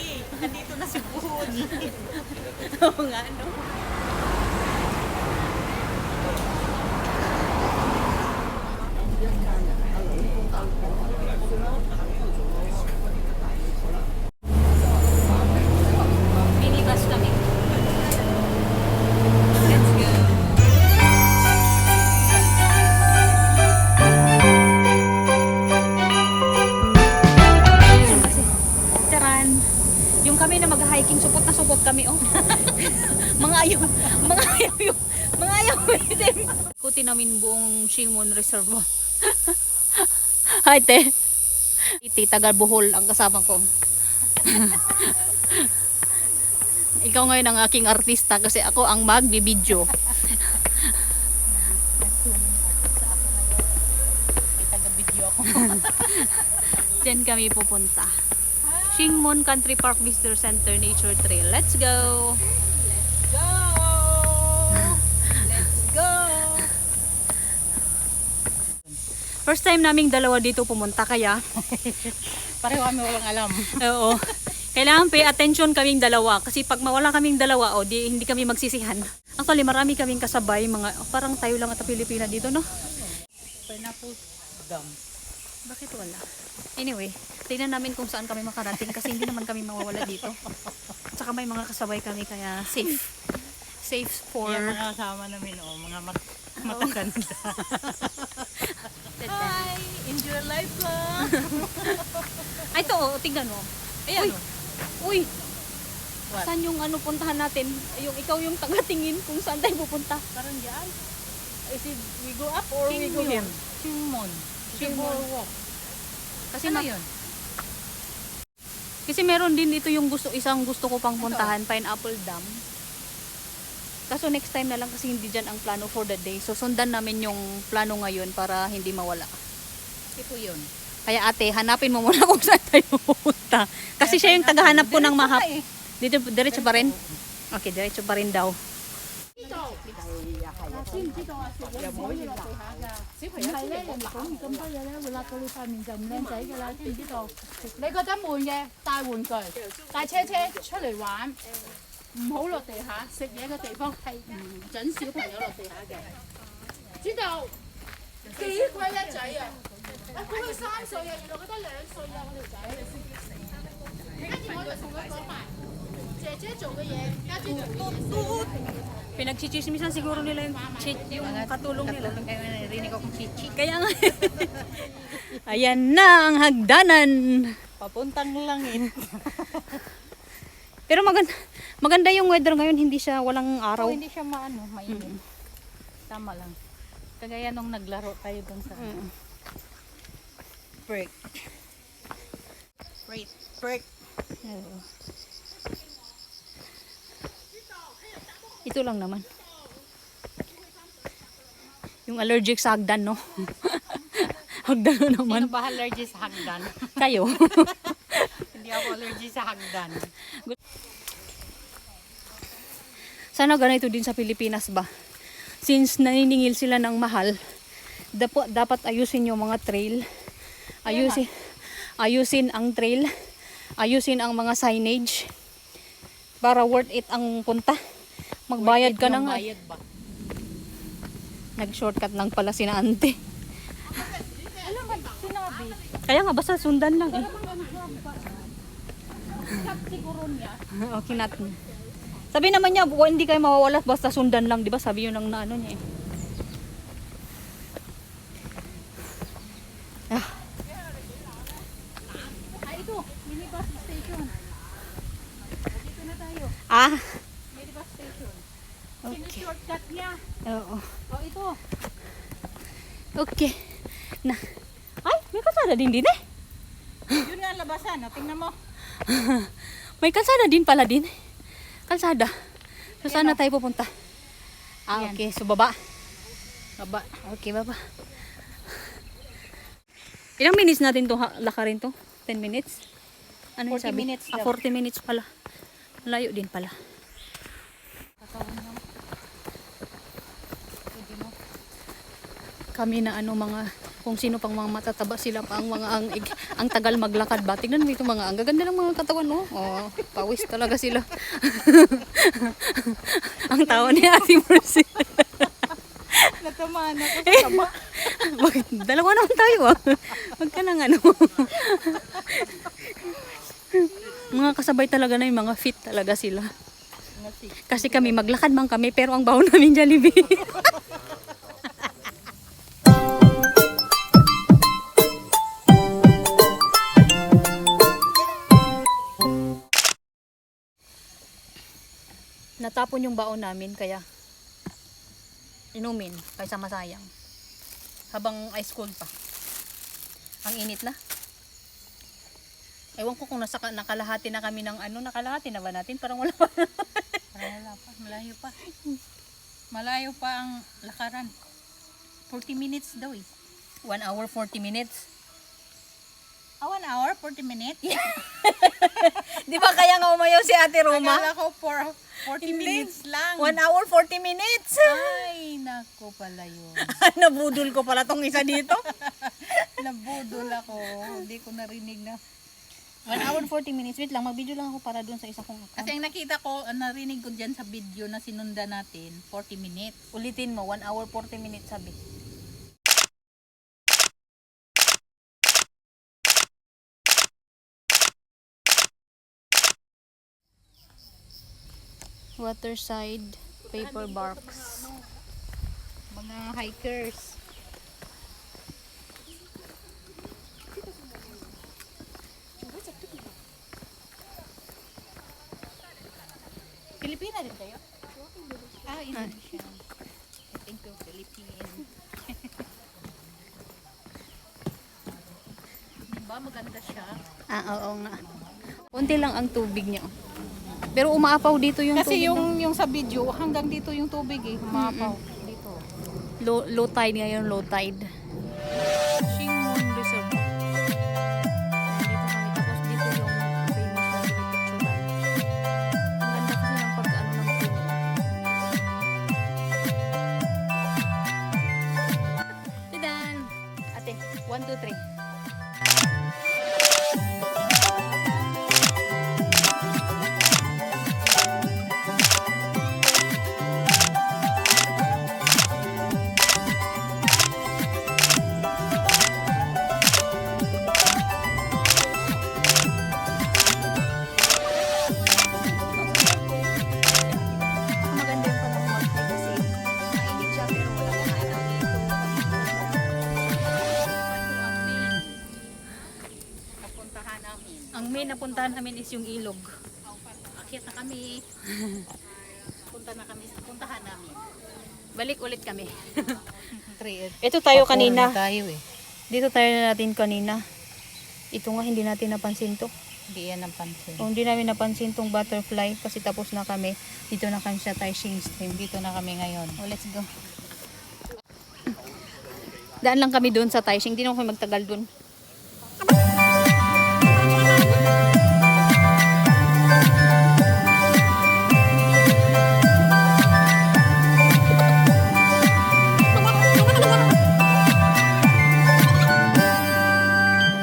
Ate. Nandito na si Fuji. Oo nga, no? Minibus kami. Let's go. Charan. Yung kami na mag-hiking, supot na supot kami, oh. mga ayaw, mga ayaw itim. Kuti namin buong Shimon Reservoir. Hi, te. Iti, taga Bohol ang kasama ko. Ikaw ngayon ang aking artista kasi ako ang magbibideo. Taga-video ako. Diyan kami pupunta. Shingmon Country Park Visitor Center Nature Trail. Let's go! Go! Let's go! First time naming dalawa dito pumunta kaya Pareho kami walang alam. oo. Kailangan pay attention kaming dalawa kasi pag mawala kaming dalawa hindi kami magsisihan. Actually marami kaming kasabay mga parang tayo lang at Pilipina dito, no? Pineapple Dam. Bakit wala? Anyway, tingnan namin kung saan kami makarating kasi hindi naman kami mawawala dito. At saka may mga kasabay kami kaya safe. Safe for... Yan mga kasama namin, oh, mga mataganda. Hi! Enjoy life lang! Ay, ito, oh, tingnan mo. Ayan, Uy! What? Saan yung ano puntahan natin? Yung ikaw yung tagatingin kung saan tayo pupunta. Parang yan. Is it we go up or we go here? Shingmon. Shingmon. Walk. Kasi Ano yun? Kasi meron din dito yung isang gusto ko pang puntahan, Pineapple Dam. Kaso next time na lang kasi hindi dyan ang plano for the day. So sundan namin yung plano ngayon para hindi mawala. Ito yun. Kaya ate, hanapin mo muna kung saan tayo pupunta. Kasi siya yung tagahanap ko ng mahap. Dito, diretso pa rin? Okay, diretso pa rin daw. 唔係咧，人哋講完咁多嘢咧，會辣到你塊面就唔靚仔㗎啦，知唔知道？你覺得悶嘅，帶玩具、帶車車出嚟玩，唔好落地下。食嘢嘅地方係唔準小朋友落地下嘅，知道？幾貴一仔啊！啊，估佢3歲啊，原來佢得2歲啊，我條仔。跟住我就同佢講埋，姐姐做嘅嘢，家姐做嘅嘢。 Pinagchichismisan siguro nila yung katulong nila. Kaya narinig akong chichi. Kaya nga. Ayan na ang hagdanan. Papuntang langit. Pero maganda yung weather ngayon, hindi siya walang araw. Oh, hindi siya mainit. Tama lang. Kagaya nung naglaro tayo dun sa break. Break. Ito lang naman. Yung allergic sa hagdan, no? Hagdan na naman. Sino ba allergic sa hagdan? Kayo. Hindi ako allergic sa hagdan. Sana ganito din sa Pilipinas ba? Since naniningil sila ng mahal, dapat ayusin yung mga trail. Ayusin ang trail. Ayusin ang mga signage. Para worth it ang punta. Magbayad ka na nga. Bayad ba? Nag-shortcut lang pala si na ante. Alam mo, sinabi. Kaya nga basta sundan lang eh. Siguro niya. Okay natin. Sabi naman niya, hindi kayo mawawala basta sundan lang, di ba? Sabi yun ng naano niya eh. Ay, ito, minibus station. Dito na tayo. Ah, Minibus station. okay. Shortcut niya. Oo. O, ito. Okay. Na. Ay, may kalsada din eh. Yun nga ang labasan. Tingnan mo. May kalsada din pala din. Kalsada. So saan na tayo pupunta? Ah, Yan. okay. So baba. Baba. Okay, baba. Ilang minutes natin to lakarin to? 10 minutes? Ano yung 40 sabi? minutes Ah, daw. 40 minutes pala. Malayo din pala. Kami na ano mga Kung sino pang mga matataba, sila pa ang mga ang tagal maglakad ba. Tingnan mo itong mga, ang gaganda ng mga katawan, no? Oh, pawis talaga sila. Ang tawa ni Ate Mercy. Natamaan ako sa taba. Bakit? Dalawa naman tayo ah. Wag ka nang ano. Mga kasabay talaga na yung mga fit talaga sila. Kasi kami maglakad man kami pero ang baon namin Jollibee. Natapon yung baon namin kaya inumin kaysa masayang. Habang ice cold pa. Ang init na. Ewan ko kung nakalahati na kami ng ano, nakalahati na ba natin? Parang wala pa. Wala pa, malayo pa. Malayo pa ang lakaran. 40 minutes daw eh. 1 hour 40 minutes. 1 hour, 40 minutes? Di ba kaya nga umayaw si Ate Roma? Akala ko 40 minutes lang. 1 hour 40 minutes. Ay, nako pala yun. Nabudol ko pala tong isa dito. Nabudol ako. Hindi ko narinig na. 1 hour 40 minutes. Wait lang, mag-video lang ako para dun sa isa kong account. Kasi ang nakita ko, ang narinig ko dyan sa video na sinunda natin, 40 minutes. Ulitin mo, 1 hour 40 minutes sabi. Waterside paper barks. Mga hikers. Pilipina din kayo? Indonesian. I think you're Philippine. Diba maganda siya? Oo nga. Unti lang ang tubig niya. Pero umaapaw dito yung Kasi tubig. yung sa video, hanggang dito yung tubig eh. Humapaw. Dito. Low tide ngayon, low tide. Shingmon Reserve. Dito kami. Tapos dito yung famous na pinipicturean. Ang ganda kasi ng pag-ano ng puno. Tidan! Ate, 1, 2, 3. Maganda yung panahon mag-hike kasi mainit siya pero wala kang araw dito. Napuntahan namin. Ang main na puntahan namin is yung ilog. Akyat na kami. Puntahan namin. Balik ulit kami. 3. Ito tayo kanina. Tayo eh. Dito tayo natin kanina. Ito nga hindi natin napansin to. Hindi yan ang pansin. Kung hindi namin napansin tong butterfly kasi tapos na kami. Dito na kami sa Taishing Stream. Dito na kami ngayon. Oh, let's go. Daan lang kami doon sa Taishing. Hindi naman kami magtagal doon.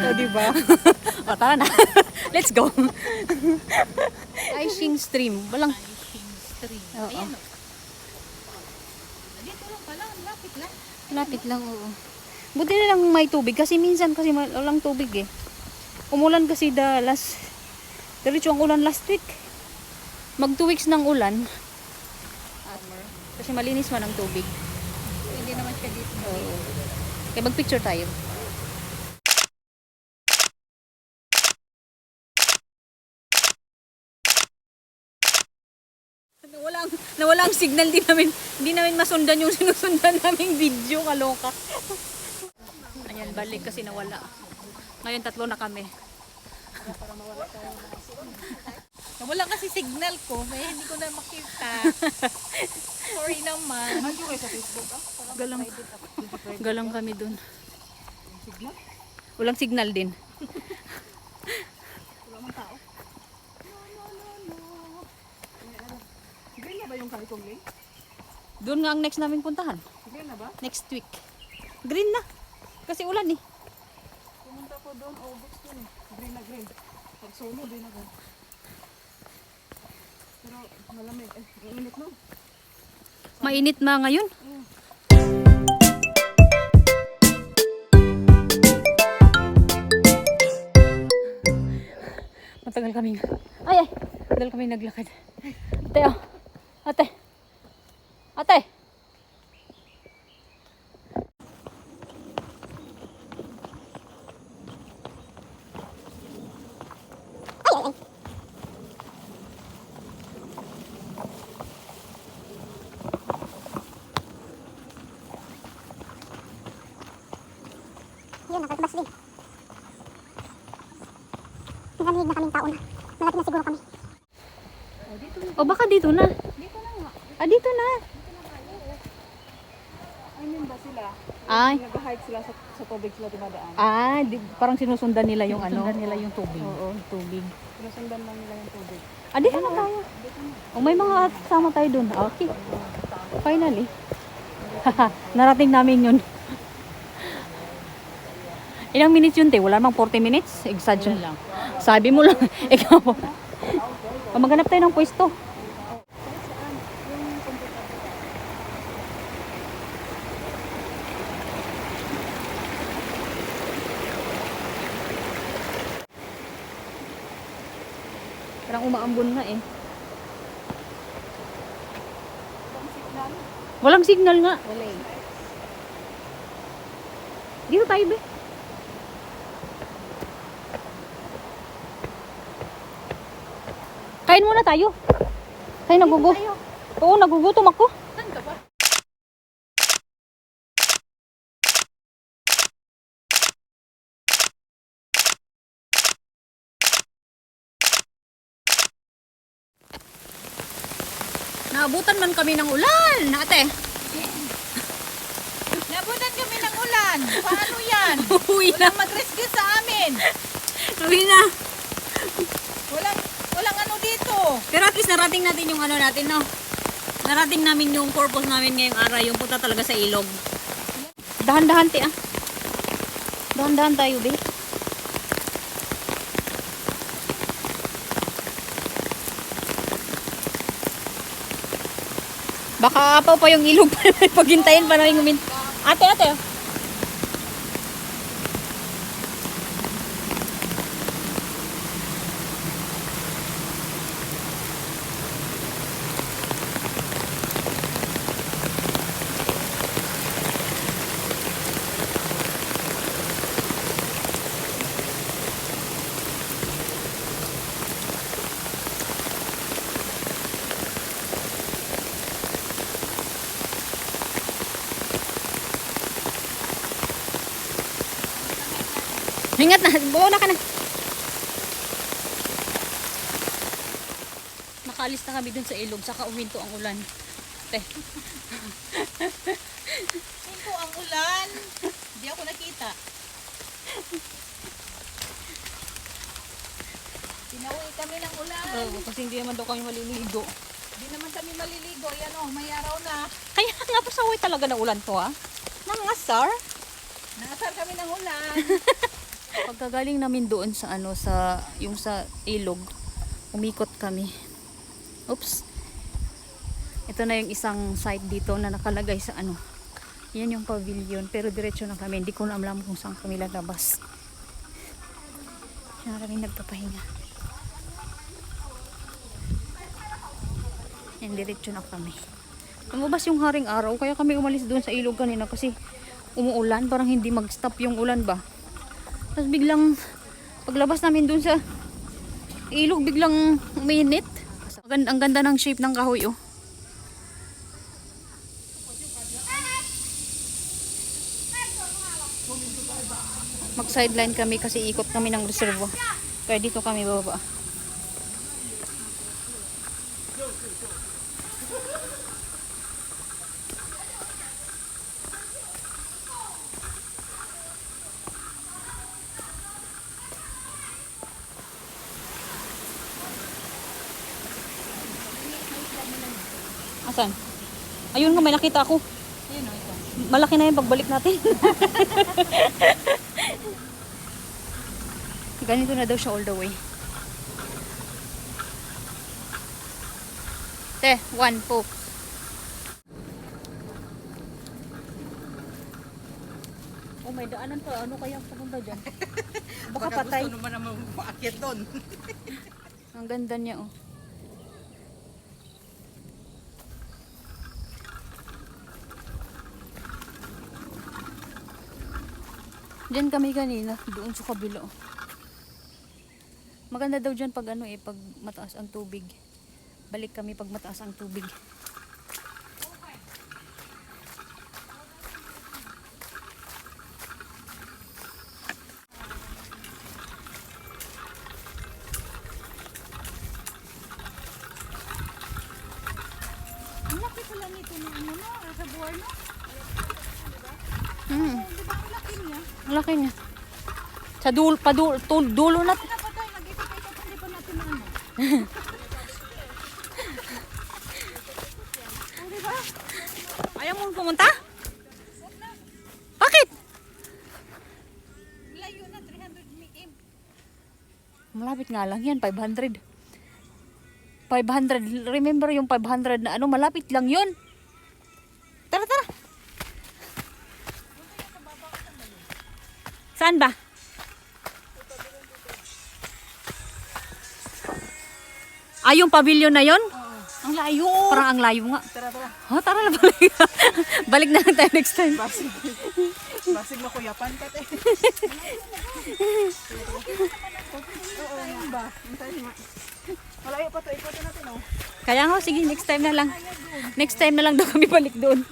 Oh, diba? O, tara na. Let's go. Taishing Stream. Walang... Street. Oo. Ayan o. Dito lang pala. Lapit lang. Lapit lang, oo. Buti na lang may tubig kasi minsan kasi walang tubig eh. Umulan kasi diretso ang ulan last week. Mag 2 weeks ng ulan. Kasi malinis man ang tubig. Hindi naman siya dito. Oo. Kaya mag-picture tayo. Nawala ang signal, hindi namin masundan yung sinusundan naming video, kaloka. Ayan, balik kasi nawala. Ngayon 3 na kami. Wala kasi signal ko. May hindi ko na makita. Sorry naman. Galang kami dun. Walang signal din. Green na ba yung kangkong link? Doon nga ang next naming puntahan. Green na ba? Next week. Green na. Kasi ulan eh. Pumunta ko doon, August yun eh. Green na green. Pag solo, green na green. Pero malamig. Init no? Mainit ma ngayon. Matagal kami. Ay, ay. Matagal kami naglakad. Ate, oh. Ate. Ate. Yun, nakatubas din. Nanganhig na kaming tao na. Malapit na siguro kami. O baka dito na. Dito na nga. Ah, dito na. I mean ba sila? Ay. Nag-hike sila sa tubig sila dumadaan. Ah, parang sinusundan nila yung Sinusundan ano. nila yung tubig. Oo, tubig. Sinusundan lang nila yung tubig. Ah, dito na tayo. O may mga kasama tayo dun. Okay. Finally. Narating namin yun. Ilang minutes yun, te? Wala namang 40 minutes? Exaggerate lang. Sabi mo lang. Ikaw. Maghanap tayo ng pwesto. Parang umaambon na eh. Walang signal nga. Wala eh. Dito tayo be. Kain muna tayo. Kain Oo, nagugutom ako. Saan ka ba? Naabutan man kami ng ulan, ate. Nabutan kami ng ulan. Paano yan? Uwi na. Walang mag-rescue sa amin. Uwi na. Walang ano dito. Pero at least narating natin yung ano natin, no? Narating namin yung purpose namin ngayong araw, yung punta talaga sa ilog. Dahan-dahan, ti, ah. Dahan-dahan tayo, be. Baka apaw pa yung ilog pa naman. Paghintayin pa namin gumin. Ate, ate. Ingat na, bawa na ka na. Nakaalis na kami dun sa ilog, saka uminto ang ulan. Te. Ito ang ulan. Hindi ako nakita. Pinauwi kami ng ulan. Oo, kasi hindi naman daw kami maliligo. Hindi naman kami maliligo. Yan o, may araw na. Kaya nga pasaway talaga ng ulan to, ah. Nangasar. Nakasar kami ng ulan. Pagkagaling namin doon sa ano, sa yung sa ilog, umikot kami. Oops. Ito na yung isang site dito na nakalagay sa ano. Yan yung pavilion, pero diretso na kami. Hindi ko na alam kung saan kami lalabas. Yan na kami nagpapahinga. Yan, diretso na kami. Lumabas yung haring araw, kaya kami umalis doon sa ilog kanina kasi umuulan, parang hindi mag-stop yung ulan ba. Tapos biglang paglabas namin dun sa ilog, biglang uminit. Ang ganda ng shape ng kahoy, oh. Mag-sideline kami kasi ikot kami ng reservo. Kaya dito kami bababa. Asan? Ayun nga, may nakita ako. Ayun o, ito. Malaki na yung pagbalik natin. Ganito na daw siya all the way. Te, 1 po. Oh, may daanan pa. Ano kaya pupunta dyan? Baka patay. gusto naman maakyat doon. Ang ganda niya, oh. Diyan kami kanina, doon sa kabila, oh. Maganda daw dyan pag ano pag mataas ang tubig. Balik kami pag mataas ang tubig. Ang laki pala nito ng ano no, sa buwan no. Mm. Di ba ang laki niya? Ang laki niya. Sa dulo na. Napatay, nag-ikot-ikot, hindi pa natin na ano. Ayaw mo pumunta? Bakit? Layo na, 300 mm. Malapit nga lang yan, 500. 500. Remember yung 500 na ano, malapit lang yun. Tara, tara. Saan ba? Ay, yung pavilion na yon? Ang layo. Parang ang layo nga. Tara, tara. Oh, tara na balik. Balik na lang tayo next time. Basig na kuyapan ka te. Oo, yan ba? Malayo pa to, ikotin natin oh. Kaya nga, sige, next time na lang. Next time na lang daw kami balik doon.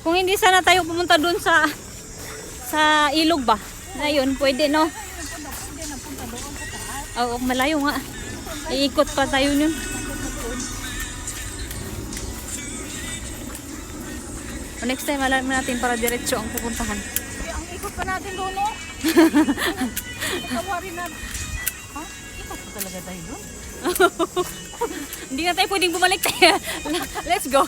Kung hindi sana tayo pumunta doon sa ilog ba? Na yun, pwede no? Oo, malayo nga. Iikot pa tayo nun. Next time alam natin para diretso ang pupuntahan. Ang ikot pa natin doon no. Tawarin na. Ha? Ikot pa talaga tayo doon? Hindi na tayo pwedeng bumalik tayo. Let's go.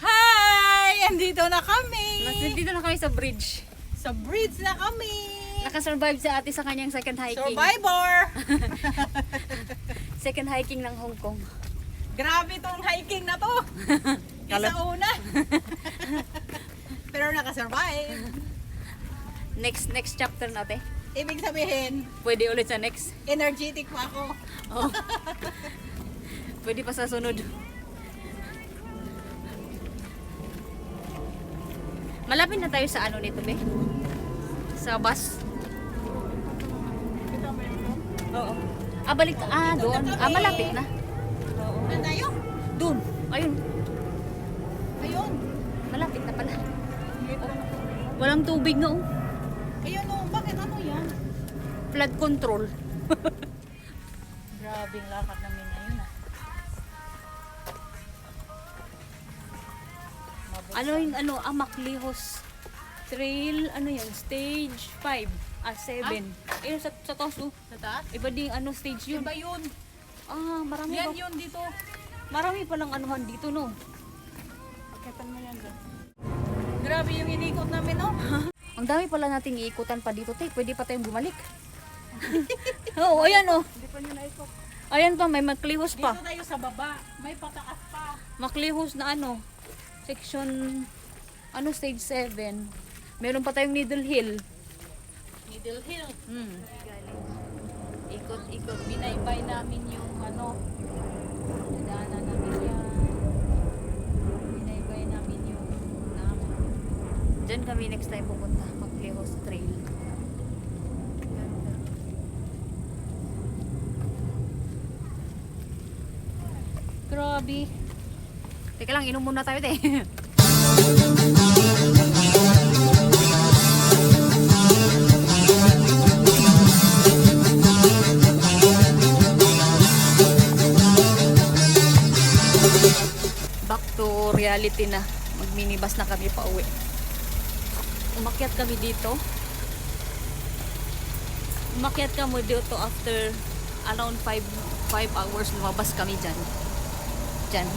Hi! Andito na kami! Dito na kami sa bridge. Sa bridge na kami! Nakasurvive si ate sa kanyang second hiking. Survivor! Second hiking ng Hong Kong. Grabe tong hiking na to! Isa una! Pero nakasurvive! Next chapter natin. Ibig sabihin, Pwede ulit sa next. energetic pa ako. Oh. Pwede pa sa sunod. Malapit na tayo sa ano nito, be? Sa bus. Oo. Balik. Doon. Malapit na. Saan tayo? Doon. Ayun. Ayun. Malapit na pala. Walang tubig nga, oh. Ayun o, bakit ano yan? Flood control. Grabe ang lakad namin ngayon ah. Ano yung Amaklihos Trail, ano yan? Stage 5. 7. Ayun, sa taas, oh. Sa taas? Iba din, stage yun. Iba yun. Marami Yan pa. yun dito. Marami palang anuhan dito, no? Pakitan mo yan dyan. Grabe yung inikot namin oh. Ang dami pala nating iikutan pa dito, te. Pwede pa tayong bumalik. Oo, ayan, oh. Hindi pa nyo naikot. Ayan pa, may Maklihos pa. Dito tayo sa baba. May pataas pa. Maklihos na section, stage 7. Meron pa tayong Needle Hill. Middle Hill. Ikot-ikot. Binaybay namin yung nadaanan namin yan. Binaybay namin yung Diyan kami next time pupunta. Maklihos Trail. Ganda. Grabe. Teka lang, inom muna tayo, te. back to reality na. Mag-minibus na kami pa uwi. Umakyat kami dito. Umakyat kami dito after around 5 hours. Lumabas kami dyan.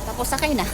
Tapos sakay na.